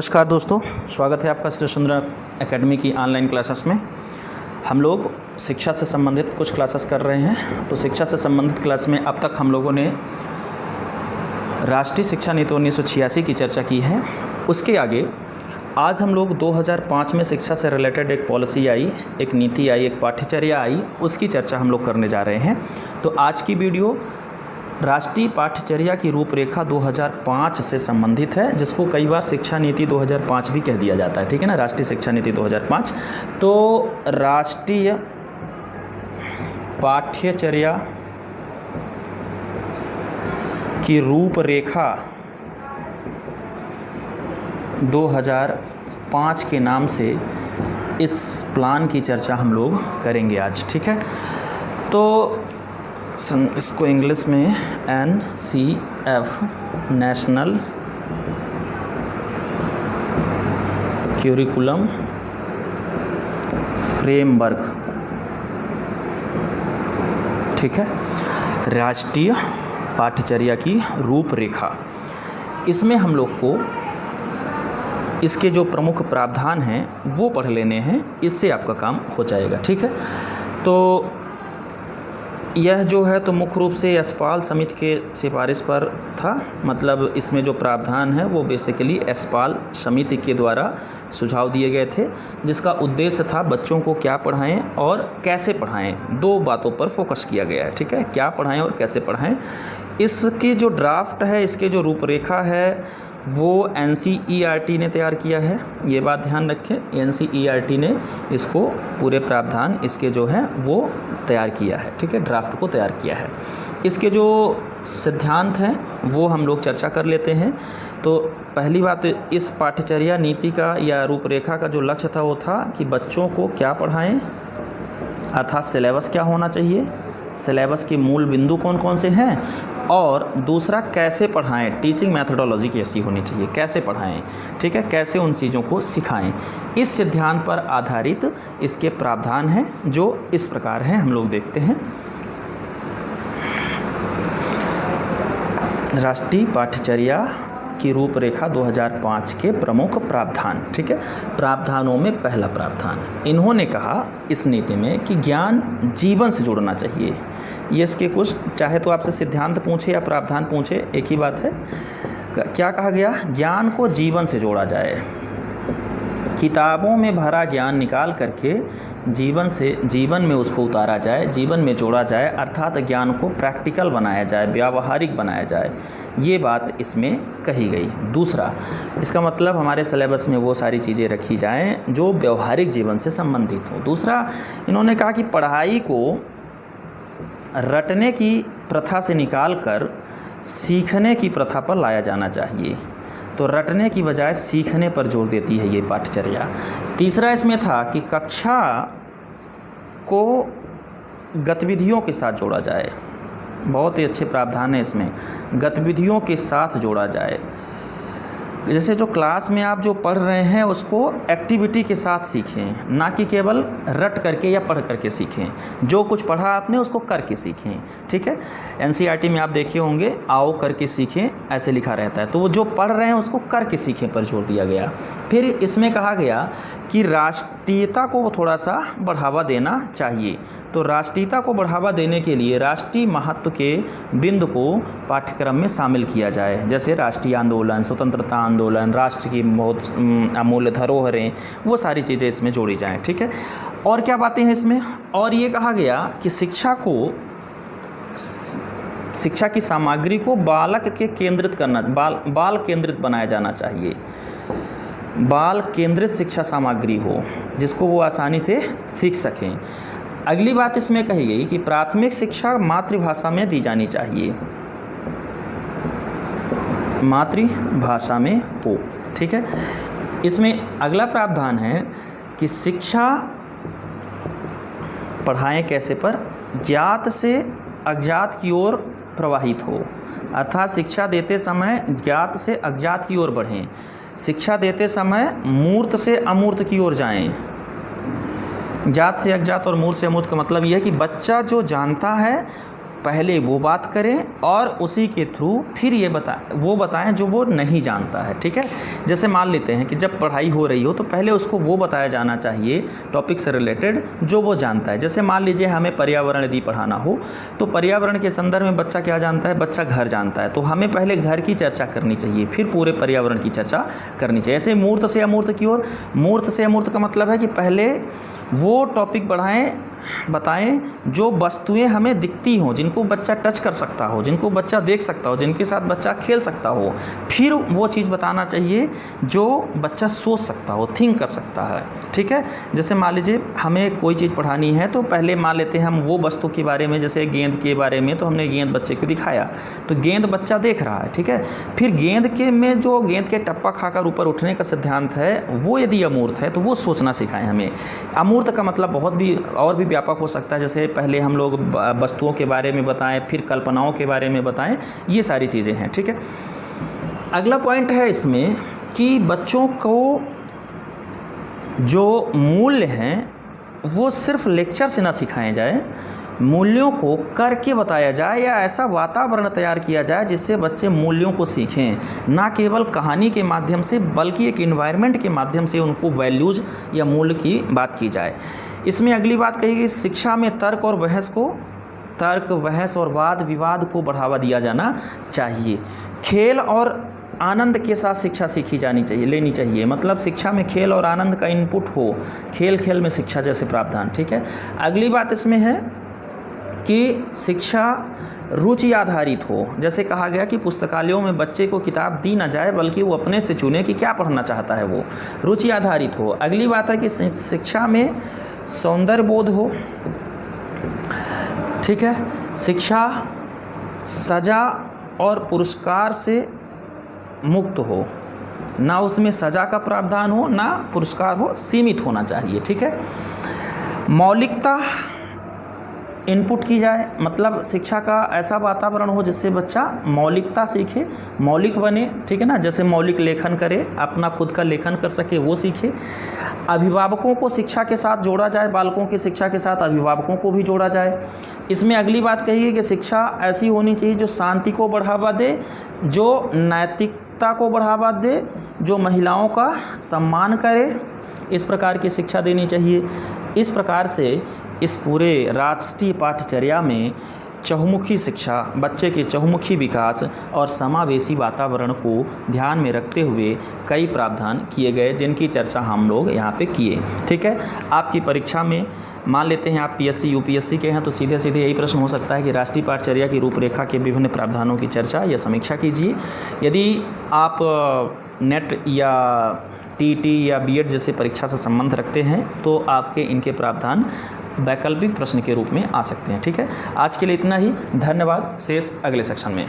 नमस्कार दोस्तों, स्वागत है आपका श्री सुंदर एकेडमी की ऑनलाइन क्लासेस में। हम लोग शिक्षा से संबंधित कुछ क्लासेस कर रहे हैं। तो शिक्षा से संबंधित क्लास में अब तक हम लोगों ने राष्ट्रीय शिक्षा नीति 1986 की चर्चा की है। उसके आगे आज हम लोग 2005 में शिक्षा से रिलेटेड एक पॉलिसी आई, एक नीति आई, एक पाठ्यचर्या आई, उसकी चर्चा हम लोग करने जा रहे हैं। तो आज की वीडियो राष्ट्रीय पाठ्यचर्या की रूपरेखा 2005 से संबंधित है, जिसको कई बार शिक्षा नीति 2005 भी कह दिया जाता है। ठीक है ना, राष्ट्रीय शिक्षा नीति 2005। तो राष्ट्रीय पाठ्यचर्या की रूपरेखा 2005 के नाम से इस प्लान की चर्चा हम लोग करेंगे आज। ठीक है, तो इसको इंग्लिश में NCF नेशनल करिकुलम फ्रेमवर्क, ठीक है, राष्ट्रीय पाठ्यचर्या की रूपरेखा। इसमें हम लोग को इसके जो प्रमुख प्रावधान हैं वो पढ़ लेने हैं, इससे आपका काम हो जाएगा। ठीक है, तो यह जो है तो मुख्य रूप से यशपाल समिति के सिफारिश पर था। मतलब इसमें जो प्रावधान है वो बेसिकली यशपाल समिति के द्वारा सुझाव दिए गए थे, जिसका उद्देश्य था बच्चों को क्या पढ़ाएं और कैसे पढ़ाएं। दो बातों पर फोकस किया गया है। ठीक है, क्या पढ़ाएं और कैसे पढ़ाएं। इसकी जो ड्राफ्ट है, इसके जो रूपरेखा है वो NCERT ने तैयार किया है। ये बात ध्यान रखें, NCERT ने इसको पूरे प्रावधान इसके जो है वो तैयार किया है। ठीक है, ड्राफ्ट को तैयार किया है। इसके जो सिद्धांत हैं वो हम लोग चर्चा कर लेते हैं। तो पहली बात, इस पाठ्यचर्या नीति का या रूपरेखा का जो लक्ष्य था वो था कि बच्चों को क्या पढ़ाएं, अर्थात सिलेबस क्या होना चाहिए, सिलेबस के मूल बिंदु कौन कौन से हैं, और दूसरा कैसे पढ़ाएं, टीचिंग मैथडोलॉजी कैसी होनी चाहिए, कैसे पढ़ाएं। ठीक है, कैसे उन चीज़ों को सिखाएं। इस सिद्धांत पर आधारित इसके प्रावधान हैं जो इस प्रकार हैं, हम लोग देखते हैं। राष्ट्रीय पाठ्यचर्या की रूपरेखा 2005 के प्रमुख प्रावधान। ठीक है, प्रावधानों में पहला प्रावधान, इन्होंने कहा इस नीति में कि ज्ञान जीवन से जुड़ना चाहिए। ये इसके कुछ, चाहे तो आपसे सिद्धांत पूछे या प्रावधान पूछे, एक ही बात है। क्या कहा गया, ज्ञान को जीवन से जोड़ा जाए। किताबों में भरा ज्ञान निकाल करके जीवन में उसको उतारा जाए, जीवन में जोड़ा जाए, अर्थात ज्ञान को प्रैक्टिकल बनाया जाए, व्यावहारिक बनाया जाए। ये बात इसमें कही गई। दूसरा, इसका मतलब हमारे सिलेबस में वो सारी चीज़ें रखी जाएं जो व्यवहारिक जीवन से संबंधित हो। दूसरा, इन्होंने कहा कि पढ़ाई को रटने की प्रथा से निकालकर सीखने की प्रथा पर लाया जाना चाहिए। तो रटने की बजाय सीखने पर जोर देती है ये पाठ्यचर्या। तीसरा इसमें था कि कक्षा को गतिविधियों के साथ जोड़ा जाए। बहुत ही अच्छे प्रावधान है इसमें, गतिविधियों के साथ जोड़ा जाए। जैसे जो क्लास में आप जो पढ़ रहे हैं उसको एक्टिविटी के साथ सीखें, ना कि केवल रट करके या पढ़ करके सीखें। जो कुछ पढ़ा आपने उसको करके सीखें। ठीक है, NCERT में आप देखे होंगे, आओ करके सीखें, ऐसे लिखा रहता है। तो वो जो पढ़ रहे हैं उसको करके सीखें पर जोर दिया गया। फिर इसमें कहा गया कि राष्ट्रीयता को थोड़ा सा बढ़ावा देना चाहिए। तो राष्ट्रीयता को बढ़ावा देने के लिए राष्ट्रीय महत्व के बिंदु को पाठ्यक्रम में शामिल किया जाए, जैसे राष्ट्रीय आंदोलन, स्वतंत्रता आंदोलन, राष्ट्र की बहुत अमूल्य धरोहरें, वो सारी चीज़ें इसमें जोड़ी जाएं। ठीक है, और क्या बातें हैं इसमें, और ये कहा गया कि शिक्षा की सामग्री को बालक के केंद्रित करना, बाल केंद्रित बनाया जाना चाहिए। बाल केंद्रित शिक्षा सामग्री हो जिसको वो आसानी से सीख सकें। अगली बात इसमें कही गई कि प्राथमिक शिक्षा मातृभाषा में दी जानी चाहिए, मातृभाषा में हो। ठीक है, इसमें अगला प्रावधान है कि शिक्षा पढ़ाएं कैसे पर ज्ञात से अज्ञात की ओर प्रवाहित हो, अर्थात शिक्षा देते समय ज्ञात से अज्ञात की ओर बढ़ें। शिक्षा देते समय मूर्त से अमूर्त की ओर जाएं। जात से अज्ञात और मूर्त से अमूर्त का मतलब यह है कि बच्चा जो जानता है पहले वो बात करें और उसी के थ्रू फिर ये वो बताएं जो वो नहीं जानता है। ठीक है, जैसे मान लेते हैं कि जब पढ़ाई हो रही हो तो पहले उसको वो बताया जाना चाहिए टॉपिक से रिलेटेड जो वो जानता है। जैसे मान लीजिए हमें पर्यावरण यदि पढ़ाना हो तो पर्यावरण के संदर्भ में बच्चा क्या जानता है, बच्चा घर जानता है, तो हमें पहले घर की चर्चा करनी चाहिए, फिर पूरे पर्यावरण की चर्चा करनी चाहिए। ऐसे मूर्त से अमूर्त की ओर, मूर्त से अमूर्त का मतलब है कि पहले वो टॉपिक बताएं जो वस्तुएं हमें दिखती हों, जिनको बच्चा टच कर सकता हो, जिनको बच्चा देख सकता हो, जिनके साथ बच्चा खेल सकता हो। फिर वो चीज़ बताना चाहिए जो बच्चा सोच सकता हो, थिंक कर सकता है। ठीक है, जैसे मान लीजिए हमें कोई चीज़ पढ़ानी है तो पहले मान लेते हैं हम वो वस्तु के बारे में, जैसे गेंद के बारे में, तो हमने गेंद बच्चे को दिखाया तो गेंद बच्चा देख रहा है। ठीक है, फिर गेंद के टप्पा खाकर ऊपर उठने का सिद्धांत है वो यदि अमूर्त है तो वो सोचना सिखाएं हमें। अमूर्त का मतलब बहुत भी और भी व्यापक हो सकता है, जैसे पहले हम लोग वस्तुओं के बारे में बताएं, फिर कल्पनाओं के बारे में बताएं, ये सारी चीज़ें हैं। ठीक है, अगला पॉइंट है इसमें कि बच्चों को जो मूल्य हैं वो सिर्फ लेक्चर से ना सिखाए जाए, मूल्यों को करके बताया जाए या ऐसा वातावरण तैयार किया जाए जिससे बच्चे मूल्यों को सीखें, ना केवल कहानी के माध्यम से बल्कि एक इन्वायरमेंट के माध्यम से उनको वैल्यूज़ या मूल्य की बात की जाए। इसमें अगली बात कही गई, शिक्षा में तर्क, बहस और वाद विवाद को बढ़ावा दिया जाना चाहिए। खेल और आनंद के साथ शिक्षा लेनी चाहिए, मतलब शिक्षा में खेल और आनंद का इनपुट हो, खेल में शिक्षा जैसे प्रावधान। ठीक है, अगली बात इसमें है कि शिक्षा रुचि आधारित हो। जैसे कहा गया कि पुस्तकालयों में बच्चे को किताब दी ना जाए बल्कि वो अपने से चुने कि क्या पढ़ना चाहता है, वो रुचि आधारित हो। अगली बात है कि शिक्षा में सौंदर्य बोध हो। ठीक है, शिक्षा सजा और पुरस्कार से मुक्त हो, ना उसमें सजा का प्रावधान हो ना पुरस्कार हो, सीमित होना चाहिए। ठीक है, मौलिकता इनपुट की जाए, मतलब शिक्षा का ऐसा वातावरण हो जिससे बच्चा मौलिकता सीखे, मौलिक बने। ठीक है ना, जैसे मौलिक लेखन करे, अपना खुद का लेखन कर सके, वो सीखे। अभिभावकों को शिक्षा के साथ जोड़ा जाए, बालकों की शिक्षा के साथ अभिभावकों को भी जोड़ा जाए। इसमें अगली बात कही है कि शिक्षा ऐसी होनी चाहिए जो शांति को बढ़ावा दे, जो नैतिकता को बढ़ावा दे, जो महिलाओं का सम्मान करे, इस प्रकार की शिक्षा देनी चाहिए। इस प्रकार से इस पूरे राष्ट्रीय पाठ्यचर्या में चहुमुखी शिक्षा, बच्चे के चहुमुखी विकास और समावेशी वातावरण को ध्यान में रखते हुए कई प्रावधान किए गए जिनकी चर्चा हम लोग यहाँ पे किए। ठीक है, आपकी परीक्षा में मान लेते हैं आप पीएससी यूपीएससी के हैं तो सीधे सीधे यही प्रश्न हो सकता है कि राष्ट्रीय पाठ्यचर्या की रूपरेखा के विभिन्न प्रावधानों की चर्चा या समीक्षा कीजिए। यदि आप नेट या टीटी या बीएड जैसे परीक्षा से संबंध रखते हैं तो आपके इनके प्रावधान वैकल्पिक प्रश्न के रूप में आ सकते हैं। ठीक है, आज के लिए इतना ही, धन्यवाद। शेष अगले सेक्शन में।